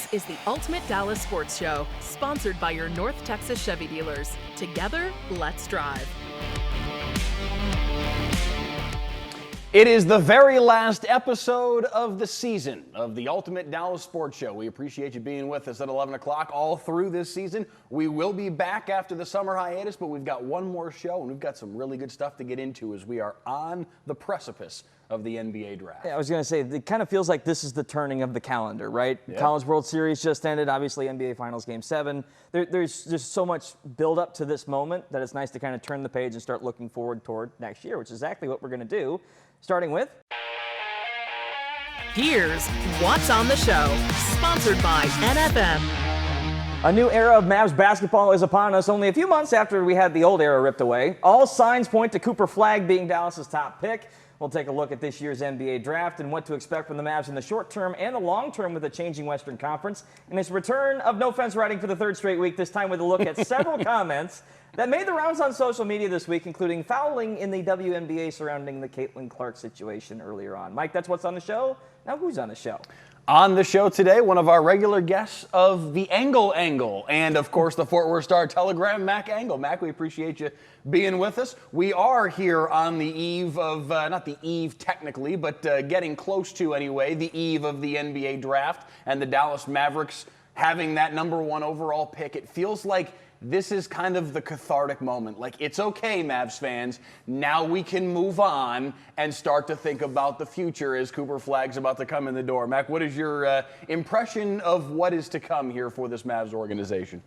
This is the Ultimate Dallas Sports Show, sponsored by your North Texas Chevy dealers. Together, let's drive. It is the very last episode of the season of the Ultimate Dallas Sports Show. We appreciate you being with us at 11 o'clock all through this season. We will be back after the summer hiatus, but we've got one more show, and we've got some really good stuff to get into as we are on the precipice of the NBA draft. Yeah, I was going to say, it kind of feels like this is the turning of the calendar, right? Yeah. College World Series just ended, obviously NBA Finals Game 7. There's just so much build up to this moment that it's nice to kind of turn the page and start looking forward toward next year, which is exactly what we're going to do. Starting with... Here's What's on the Show, sponsored by NFM. A new era of Mavs basketball is upon us only a few months after we had the old era ripped away. All signs point to Cooper Flagg being Dallas's top pick. We'll take a look at this year's NBA draft and what to expect from the Mavs in the short term and the long term with a changing Western Conference. And its return of no fence writing for the third straight week, this time with a look at several comments that made the rounds on social media this week, including fouling in the WNBA surrounding the Caitlin Clark situation earlier on. Mike, that's what's on the show. Now who's on the show? On the show today, one of our regular guests of the Engel and, of course, the Fort Worth Star-Telegram, Mac Engel. Mac, we appreciate you being with us. We are here on the eve of, not the eve technically, but getting close to, anyway, the eve of the NBA draft and the Dallas Mavericks having that number one overall pick. It feels like this is kind of the cathartic moment. Like, it's okay, Mavs fans. Now we can move on and start to think about the future as Cooper Flagg's about to come in the door. Mac, what is your impression of what is to come here for this Mavs organization?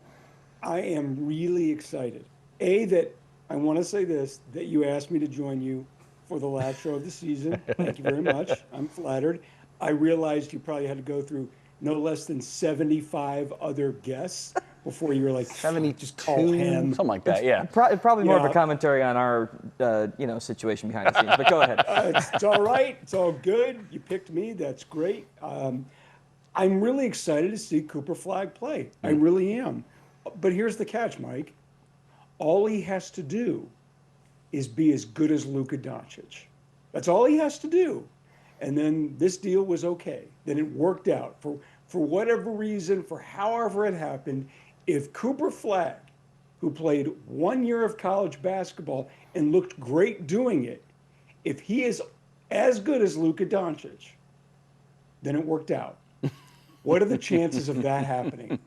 I am really excited. That I want to say this, that you asked me to join you for the last show of the season. Thank you very much. I'm flattered. I realized you probably had to go through no less than 75 other guests before you were like 72, just call him. Something like that, yeah. Probably more of a commentary on our, situation behind the scenes. But go ahead. It's all right. It's all good. You picked me. That's great. I'm really excited to see Cooper Flagg play. I really am. But here's the catch, Mike. All he has to do is be as good as Luka Doncic. That's all he has to do. And then this deal was okay. Then it worked out. For whatever reason, for however it happened, if Cooper Flagg, who played 1 year of college basketball and looked great doing it, if he is as good as Luka Doncic, then it worked out. What are the chances of that happening?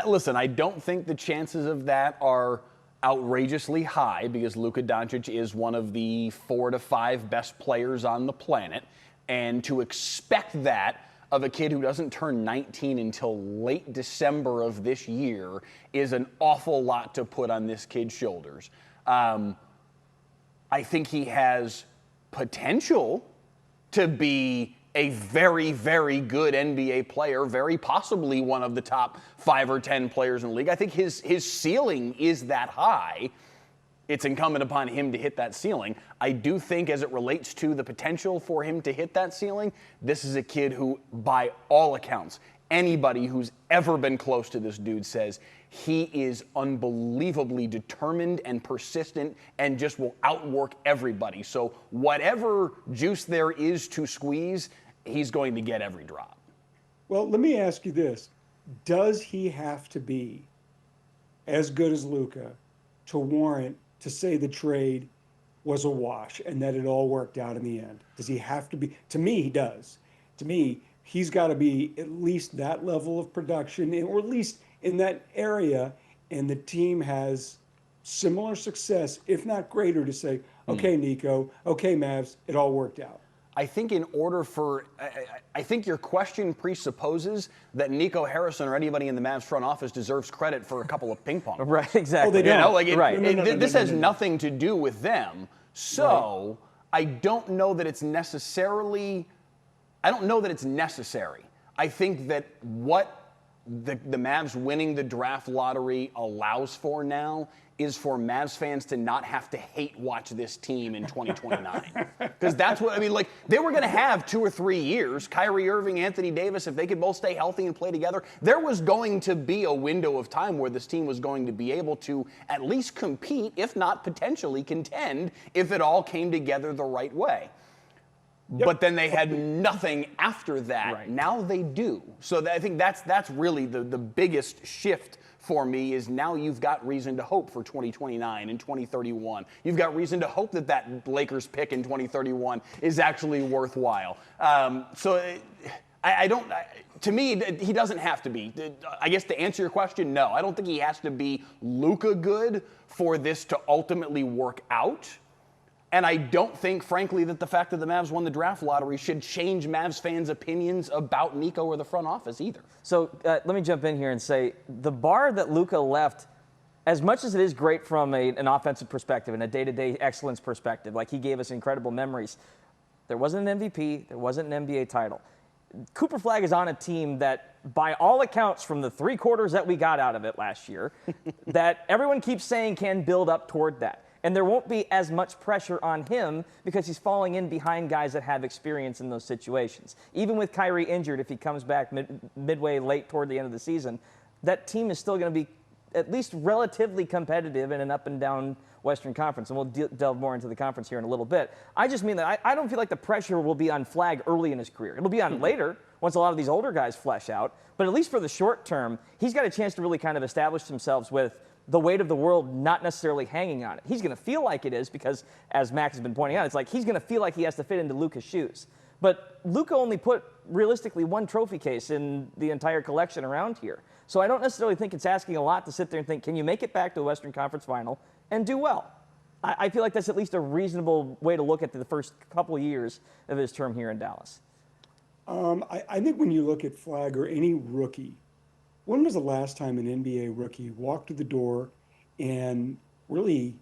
Listen, I don't think the chances of that are outrageously high because Luka Doncic is one of the 4 to 5 best players on the planet. And to expect that of a kid who doesn't turn 19 until late December of this year is an awful lot to put on this kid's shoulders. I think he has potential to be a very, very good NBA player, very possibly one of the top 5 or 10 players in the league. I think his ceiling is that high. It's incumbent upon him to hit that ceiling. I do think as it relates to the potential for him to hit that ceiling, this is a kid who, by all accounts, anybody who's ever been close to this dude says he is unbelievably determined and persistent and just will outwork everybody. So whatever juice there is to squeeze, he's going to get every drop. Well, let me ask you this. Does he have to be as good as Luka to warrant to say the trade was a wash and that it all worked out in the end? Does he have to be? To me, he does. To me, he's got to be at least that level of production, or at least in that area, and the team has similar success, if not greater, to say, okay, Nico, okay, Mavs, it all worked out. I think I think your question presupposes that Nico Harrison or anybody in the Mavs front office deserves credit for a couple of ping pong. Right, exactly. Oh, they don't. Right. This has nothing to do with them. So right. I don't know that it's necessary. I think that what the Mavs winning the draft lottery allows for now is for Mavs fans to not have to hate watch this team in 2029. Because that's what, like, they were going to have 2 or 3 years. Kyrie Irving, Anthony Davis, if they could both stay healthy and play together, there was going to be a window of time where this team was going to be able to at least compete, if not potentially contend, if it all came together the right way. but then they had nothing after that. Right. Now they do. So I think that's really the biggest shift for me is now you've got reason to hope for 2029 and 2031. You've got reason to hope that Lakers pick in 2031 is actually worthwhile. To me, he doesn't have to be. I guess to answer your question, no. I don't think he has to be Luka good for this to ultimately work out. And I don't think, frankly, that the fact that the Mavs won the draft lottery should change Mavs fans' opinions about Nico or the front office either. So let me jump in here and say the bar that Luka left, as much as it is great from an offensive perspective and a day-to-day excellence perspective, like he gave us incredible memories, there wasn't an MVP, there wasn't an NBA title. Cooper Flagg is on a team that, by all accounts from the 3 quarters that we got out of it last year, that everyone keeps saying can build up toward that. And there won't be as much pressure on him because he's falling in behind guys that have experience in those situations. Even with Kyrie injured, if he comes back midway late toward the end of the season, that team is still going to be at least relatively competitive in an up and down Western Conference. And we'll delve more into the conference here in a little bit. I just mean that I don't feel like the pressure will be on Flagg early in his career. It'll be on later once a lot of these older guys flesh out. But at least for the short term, he's got a chance to really kind of establish himself with the weight of the world not necessarily hanging on it. He's going to feel like it is because, as Max has been pointing out, it's like he's going to feel like he has to fit into Luka's shoes. But Luka only put, realistically, 1 trophy case in the entire collection around here. So I don't necessarily think it's asking a lot to sit there and think, can you make it back to the Western Conference Final and do well? I feel like that's at least a reasonable way to look at the first couple of years of his term here in Dallas. I think when you look at Flagg or any rookie, when was the last time an NBA rookie walked through the door and really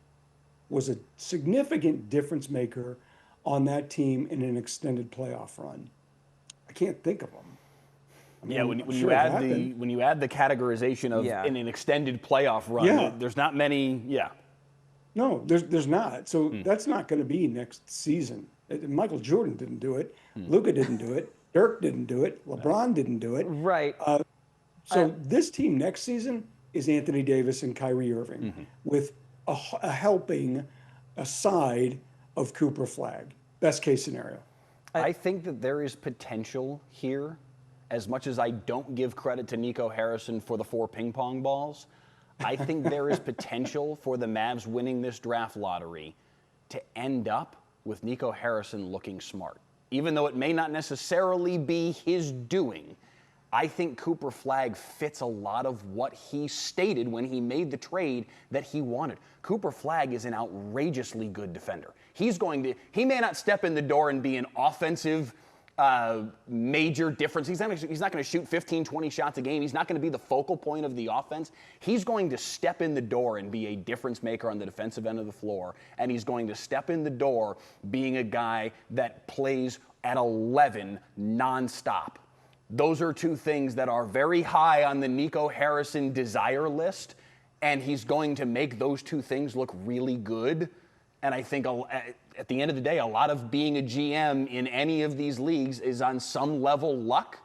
was a significant difference maker on that team in an extended playoff run? I can't think of them. I mean, when sure you add the categorization of in an extended playoff run, there's not many. Yeah. No, there's not. So that's not going to be next season. Michael Jordan didn't do it. Luka didn't do it. Dirk didn't do it. LeBron didn't do it. Right. So this team next season is Anthony Davis and Kyrie Irving with a helping side of Cooper Flagg. Best case scenario. I think that there is potential here, as much as I don't give credit to Nico Harrison for the 4 ping pong balls. I think there is potential for the Mavs winning this draft lottery to end up with Nico Harrison looking smart. Even though it may not necessarily be his doing, I think Cooper Flagg fits a lot of what he stated when he made the trade that he wanted. Cooper Flagg is an outrageously good defender. He may not step in the door and be an offensive major difference. He's not going to shoot 15, 20 shots a game. He's not going to be the focal point of the offense. He's going to step in the door and be a difference maker on the defensive end of the floor. And he's going to step in the door being a guy that plays at 11 nonstop. Those are 2 things that are very high on the Nico Harrison desire list, and he's going to make those 2 things look really good. And I think at the end of the day, a lot of being a GM in any of these leagues is on some level luck.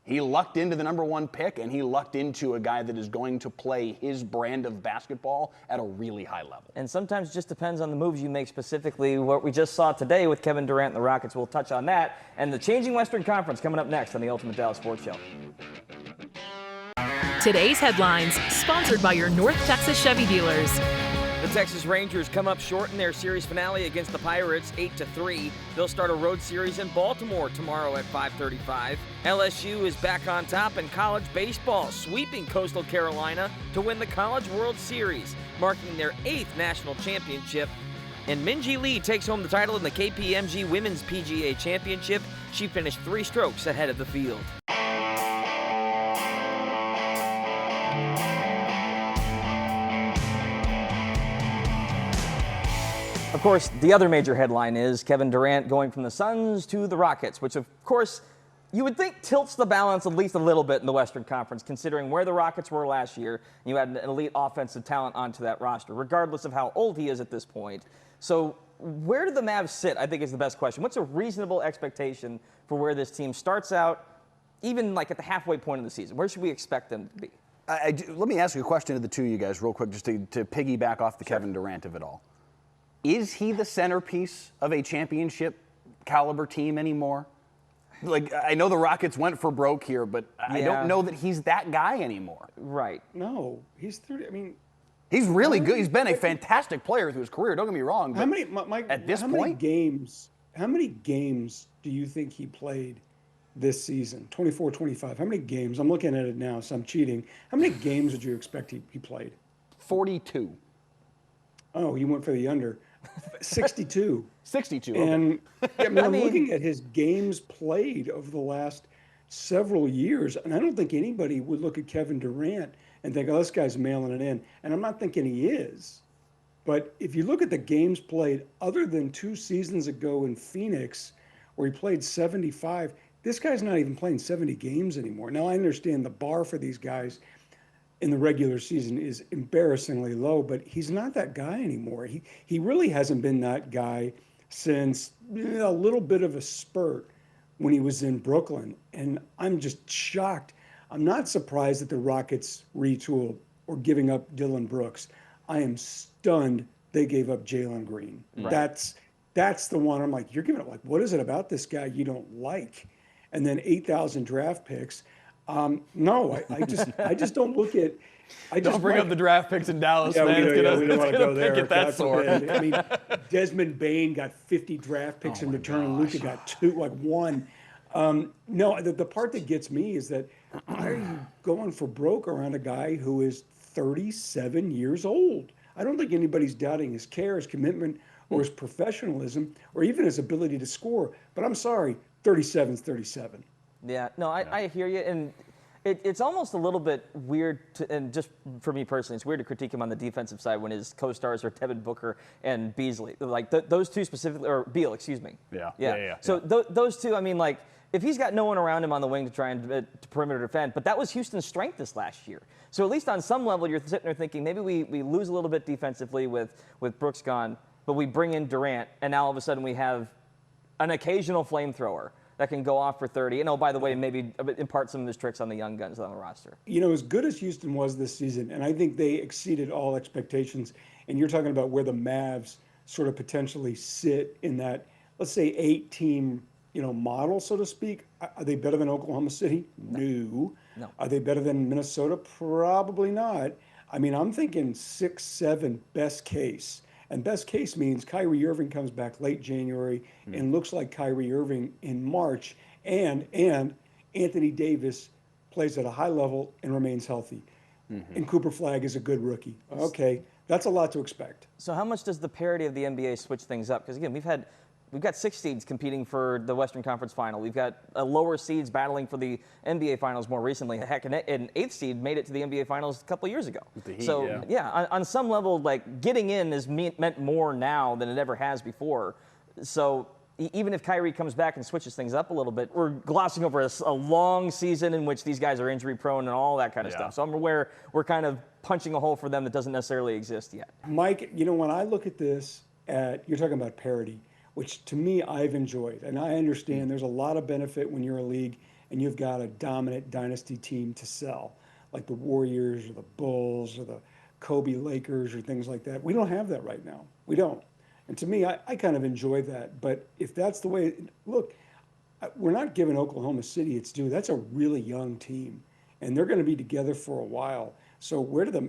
He lucked into the number 1 pick, and he lucked into a guy that is going to play his brand of basketball at a really high level. And sometimes it just depends on the moves you make, specifically what we just saw today with Kevin Durant and the Rockets. We'll touch on that and the changing Western Conference coming up next on the Ultimate Dallas Sports Show. Today's headlines, sponsored by your North Texas Chevy dealers. The Texas Rangers come up short in their series finale against the Pirates, 8-3. They'll start a road series in Baltimore tomorrow at 5:35. LSU is back on top in college baseball, sweeping Coastal Carolina to win the College World Series, marking their 8th national championship. And Minjee Lee takes home the title in the KPMG Women's PGA Championship. She finished 3 strokes ahead of the field. Of course, the other major headline is Kevin Durant going from the Suns to the Rockets, which, of course, you would think tilts the balance at least a little bit in the Western Conference, considering where the Rockets were last year, and you had an elite offensive talent onto that roster, regardless of how old he is at this point. So where do the Mavs sit, I think, is the best question. What's a reasonable expectation for where this team starts out, even like at the halfway point of the season? Where should we expect them to be? Let me ask you a question to the 2 of you guys real quick, just to piggyback off the Kevin Durant of it all. Is he the centerpiece of a championship caliber team anymore? Like, I know the Rockets went for broke here, but I don't know that he's that guy anymore. Right. No, he's 30. I mean, he's really good. He's been a fantastic player through his career. Don't get me wrong. But how many, Mike, at this how point, many games do you think he played this season? 24, 25. How many games? I'm looking at it now, so I'm cheating. How many games would you expect he played? 42. Oh, he went for the under. 62. 62. And okay. I'm looking at his games played over the last several years, and I don't think anybody would look at Kevin Durant and think, oh, this guy's mailing it in. And I'm not thinking he is. But if you look at the games played, other than 2 seasons ago in Phoenix, where he played 75, this guy's not even playing 70 games anymore. Now, I understand the bar for these guys in the regular season is embarrassingly low, but he's not that guy anymore. He really hasn't been that guy since a little bit of a spurt when he was in Brooklyn. And I'm just shocked. I'm not surprised that the Rockets retooled or giving up Dylan Brooks. I am stunned they gave up Jalen Green. Right. That's the one I'm like, you're giving up, like, what is it about this guy you don't like? And then 8,000 draft picks. No, I just don't look at. Don't bring up the draft picks in Dallas, yeah, man. We don't want to go there. That sore. I mean, Desmond Bain got 50 draft picks in return, and Luka got 2, like 1. No, the part that gets me is that why are you going for broke around a guy who is 37 years old? I don't think anybody's doubting his care, his commitment, or his professionalism, or even his ability to score. But I'm sorry, 37's 37. Yeah, no, I hear you, and it's almost a little bit weird, and just for me personally, it's weird to critique him on the defensive side when his co-stars are Devin Booker and Beasley. Like, those two specifically, or Beal, excuse me. Yeah. So those two, I mean, like, if he's got no one around him on the wing to try and to perimeter defend, but that was Houston's strength this last year. So at least on some level, you're sitting there thinking maybe we lose a little bit defensively with Brooks gone, but we bring in Durant, and now all of a sudden we have an occasional flamethrower that can go off for 30. And, oh, by the way, maybe impart some of his tricks on the young guns on the roster. You know, as good as Houston was this season, and I think they exceeded all expectations, and you're talking about where the Mavs sort of potentially sit in that, let's say, 8-team, model, so to speak. Are they better than Oklahoma City? No. Are they better than Minnesota? Probably not. I mean, I'm thinking 6, 7 best case. And best case means Kyrie Irving comes back late January and looks like Kyrie Irving in March, and Anthony Davis plays at a high level and remains healthy. And Cooper Flagg is a good rookie. Okay, that's a lot to expect. So how much does the parity of the NBA switch things up? Because, again, we've got 6 seeds competing for the Western Conference Final. We've got lower seeds battling for the NBA Finals more recently. Heck, an 8th seed made it to the NBA Finals a couple of years ago. With the Heat, so, on some level, like, getting in is meant more now than it ever has before. So even if Kyrie comes back and switches things up a little bit, we're glossing over a long season in which these guys are injury prone and all that kind of stuff. So I'm aware we're kind of punching a hole for them that doesn't necessarily exist yet. Mike, when I look at this, you're talking about parity, which to me I've enjoyed. And I understand there's a lot of benefit when you're a league and you've got a dominant dynasty team to sell, like the Warriors or the Bulls or the Kobe Lakers or things like that. We don't have that right now. We don't. And to me, I kind of enjoy that. But if that's the way, look, we're not giving Oklahoma City its due. That's a really young team, and they're going to be together for a while. So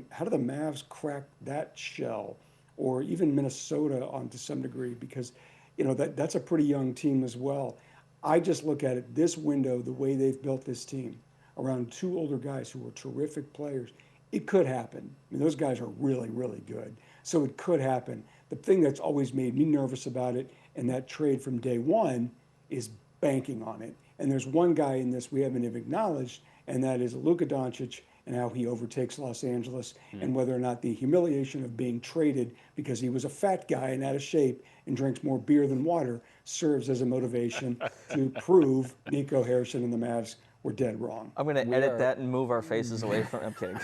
how do the Mavs crack that shell, or even Minnesota to some degree? Because that's a pretty young team as well. I just look at it this window, the way they've built this team around 2 older guys who are terrific players. It could happen. I mean, those guys are really, really good. So it could happen. The thing that's always made me nervous about it and that trade from day one is banking on it. And there's one guy in this we haven't even acknowledged, and that is Luka Doncic and how he overtakes Los Angeles and whether or not the humiliation of being traded because he was a fat guy and out of shape and drinks more beer than water serves as a motivation to prove Nico Harrison and the Mavs were dead wrong. I'm going to edit that and move our faces away from. I'm kidding.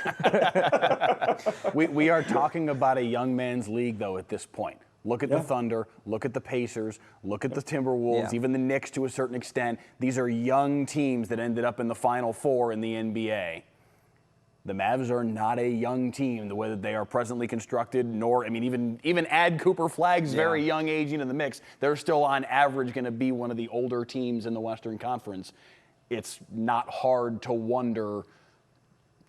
We are talking about a young man's league, though, at this point. Look at the Thunder, look at the Pacers, look at the Timberwolves, even the Knicks to a certain extent. These are young teams that ended up in the Final Four in the NBA. The Mavs are not a young team the way that they are presently constructed, nor, I mean, even add Cooper Flagg's very young age into the mix, they're still on average going to be one of the older teams in the Western Conference. It's not hard to wonder,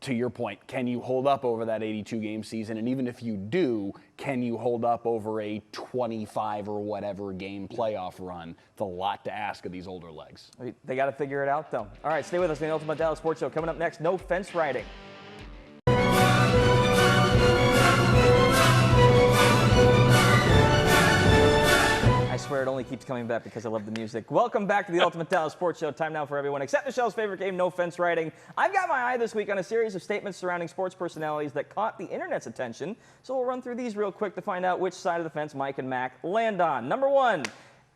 to your point, can you hold up over that 82-game season? And even if you do, can you hold up over a 25 or whatever game playoff run? It's a lot to ask of these older legs. They got to figure it out, though. All right, stay with us in the Ultimate Dallas Sports Show. Coming up next, no fence riding. I swear it only keeps coming back because I love the music. Welcome back to the Ultimate Dallas Sports Show. Time now for everyone except Michelle's favorite game, no fence riding. I've got my eye this week on a series of statements surrounding sports personalities that caught the internet's attention. So we'll run through these real quick to find out which side of the fence Mike and Mac land on. Number one,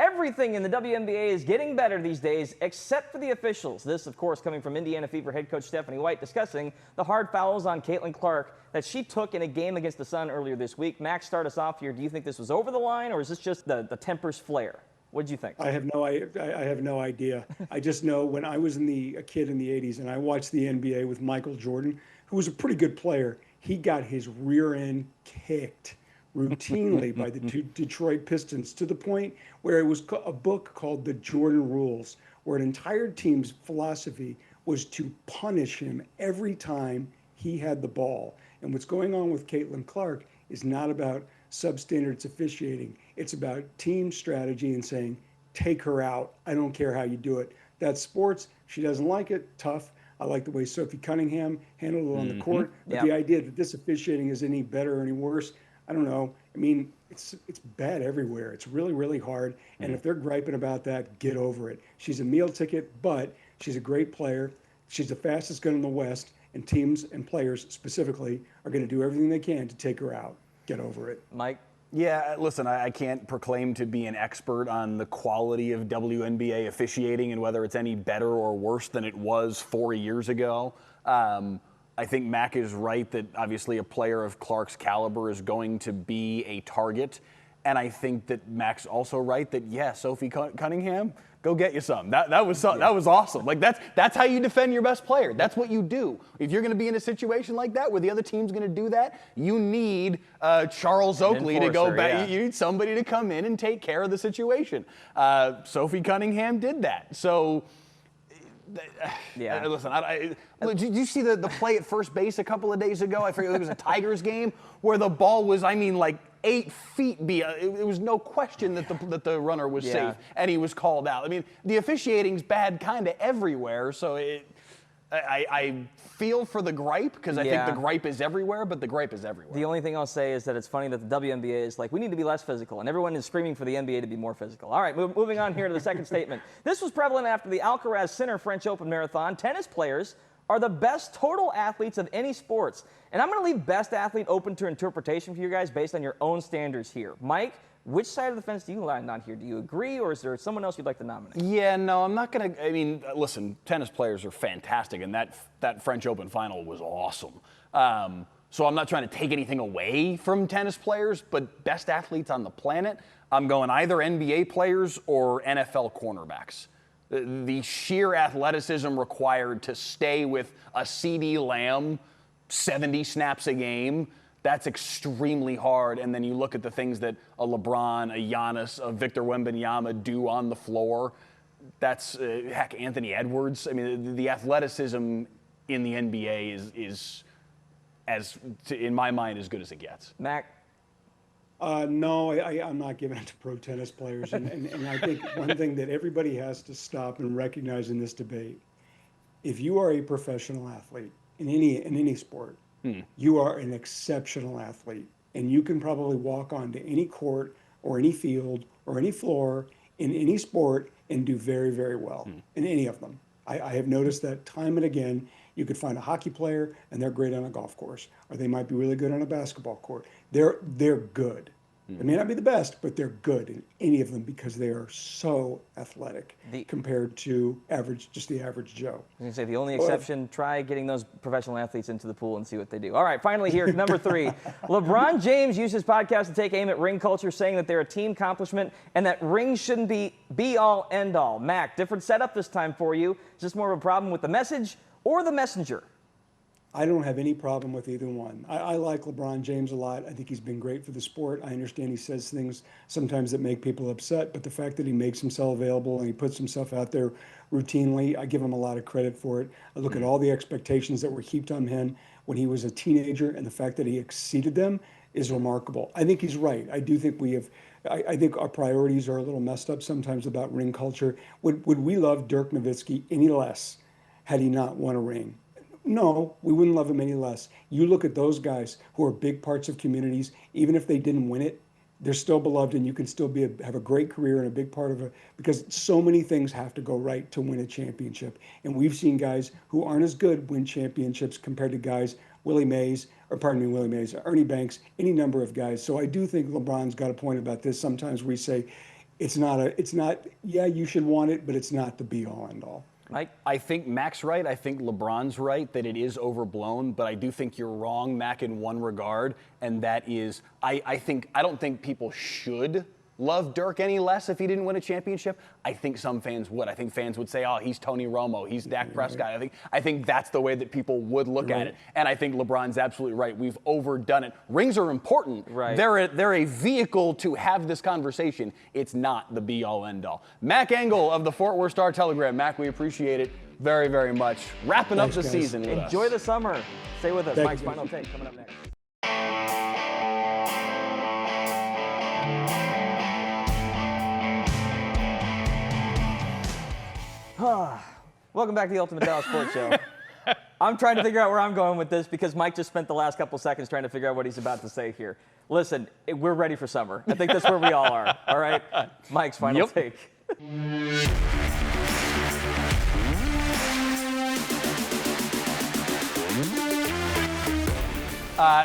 everything in the WNBA is getting better these days except for the officials. This, of course, coming from Indiana Fever head coach Stephanie White discussing the hard fouls on Caitlin Clark that she took in a game against the Sun earlier this week. Max, start us off here. Do you think this was over the line, or is this just the tempers flare? What did you think? I have no idea. I just know when I was a kid in the 80s and I watched the NBA with Michael Jordan, who was a pretty good player, he got his rear end kicked routinely by the Detroit Pistons, to the point where it was a book called The Jordan Rules, where an entire team's philosophy was to punish him every time he had the ball. And what's going on with Caitlin Clark is not about substandards officiating. It's about team strategy and saying, take her out. I don't care how you do it. That's sports. She doesn't like it. Tough. I like the way Sophie Cunningham handled it on the court. But the idea that this officiating is any better or any worse, I don't know. I mean, it's bad everywhere. It's really, really hard. And if they're griping about that, get over it. She's a meal ticket, but she's a great player. She's the fastest gun in the West, and teams and players specifically are going to do everything they can to take her out. Get over it. Mike? Yeah, listen, I can't proclaim to be an expert on the quality of WNBA officiating and whether it's any better or worse than it was 4 years ago. I think Mac is right that obviously a player of Clark's caliber is going to be a target. And I think that Mac's also right that, yeah, Sophie Cunningham, go get you some. That was awesome. Like, that's how you defend your best player. That's what you do. If you're going to be in a situation like that where the other team's going to do that, you need Charles Oakley to go back. Yeah. You need somebody to come in and take care of the situation. Sophie Cunningham did that. So, listen, did you see the play at first base a couple of days ago? I forget, it was a Tigers game where the ball was, 8 feet beyond. It was no question that the runner was safe, and he was called out. I mean, the officiating's bad kind of everywhere, so I feel for the gripe, because I think the gripe is everywhere, but the gripe is everywhere. The only thing I'll say is that it's funny that the WNBA is like, we need to be less physical, and everyone is screaming for the NBA to be more physical. All right, moving on here to the second statement. This was prevalent after the Alcaraz Center French Open Marathon. Tennis players are the best total athletes of any sports. And I'm going to leave best athlete open to interpretation for you guys based on your own standards here. Mike, which side of the fence do you land on here? Do you agree, or is there someone else you'd like to nominate? Yeah, no, I'm not going to. I mean, listen, tennis players are fantastic, and that French Open final was awesome. So I'm not trying to take anything away from tennis players, but best athletes on the planet, I'm going either NBA players or NFL cornerbacks. The sheer athleticism required to stay with a CeeDee Lamb 70 snaps a game, that's extremely hard. And then you look at the things that a LeBron, a Giannis, a Victor Wembanyama do on the floor. That's, Anthony Edwards. I mean, the athleticism in the NBA is in my mind, as good as it gets. Mac? No, I'm not giving it to pro tennis players. And I think one thing that everybody has to stop and recognize in this debate, if you are a professional athlete in any sport, you are an exceptional athlete. And you can probably walk onto any court or any field or any floor in any sport and do very, very well in any of them. I have noticed that time and again. You could find a hockey player and they're great on a golf course, or they might be really good on a basketball court. They're good. They may not be the best, but they're good in any of them because they are so athletic compared to just the average Joe. I was going to say, the only exception, try getting those professional athletes into the pool and see what they do. All right, finally here, number 3. LeBron James used his podcast to take aim at ring culture, saying that they're a team accomplishment and that rings shouldn't be all, end all. Mac, different setup this time for you. Is this more of a problem with the message or the messenger? I don't have any problem with either one. I like LeBron James a lot. I think he's been great for the sport. I understand he says things sometimes that make people upset, but the fact that he makes himself available and he puts himself out there routinely, I give him a lot of credit for it. I look at all the expectations that were heaped on him when he was a teenager, and the fact that he exceeded them is remarkable. I think he's right. I do think I think our priorities are a little messed up sometimes about ring culture. Would we love Dirk Nowitzki any less had he not won a ring? No, we wouldn't love him any less. You look at those guys who are big parts of communities, even if they didn't win it, they're still beloved, and you can still have a great career and a big part of it, because so many things have to go right to win a championship. And we've seen guys who aren't as good win championships compared to guys, Ernie Mays, Ernie Banks, any number of guys. So I do think LeBron's got a point about this. Sometimes we say yeah, you should want it, but it's not the be all end all. Mike? I think Mac's right. I think LeBron's right that it is overblown, but I do think you're wrong, Mac, in one regard, and that is I don't think people should love Dirk any less if he didn't win a championship. I think some fans would. I think fans would say, oh, he's Tony Romo, he's Dak Prescott. I think that's the way that people would look at it. And I think LeBron's absolutely right. We've overdone it. Rings are important. Right. They're a vehicle to have this conversation. It's not the be-all, end-all. Mac Engel of the Fort Worth Star-Telegram. Mac, we appreciate it very, very much. Wrapping up the season with us. Enjoy the summer. Stay with us. Thank Mike's you. Final Take coming up next. Welcome back to the Ultimate Dallas Sports Show. I'm trying to figure out where I'm going with this because Mike just spent the last couple seconds trying to figure out what he's about to say here. Listen, we're ready for summer. I think that's where we all are. All right? Mike's Final Take.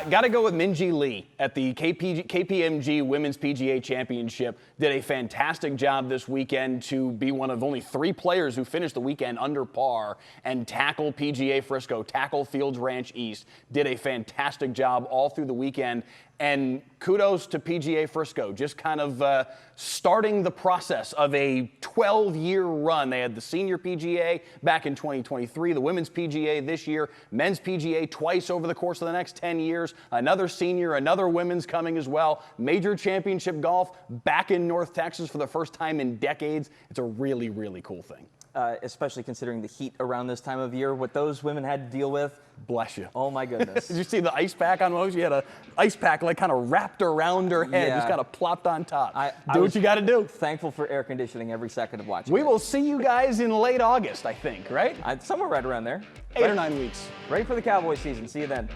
Got to go with Minjee Lee at the KPMG Women's PGA Championship. Did a fantastic job this weekend to be one of only 3 players who finished the weekend under par and tackle PGA Frisco, tackle Fields Ranch East. Did a fantastic job all through the weekend. And kudos to PGA Frisco, just kind of starting the process of a 12-year run. They had the senior PGA back in 2023, the women's PGA this year, men's PGA twice over the course of the next 10 years, another senior, another women's coming as well. Major championship golf back in North Texas for the first time in decades. It's a really, really cool thing. Especially considering the heat around this time of year, what those women had to deal with. Bless you. Oh, my goodness. Did you see the ice pack on Mo? She had an ice pack like kind of wrapped around her head, just kind of plopped on top. Do what you got to do. Thankful for air conditioning every second of watching. We will see you guys in late August, I think, right? Somewhere right around there. 8 or 9 weeks. Ready for the Cowboy season. See you then.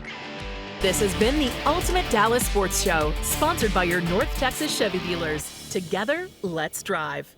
This has been the Ultimate Dallas Sports Show, sponsored by your North Texas Chevy dealers. Together, let's drive.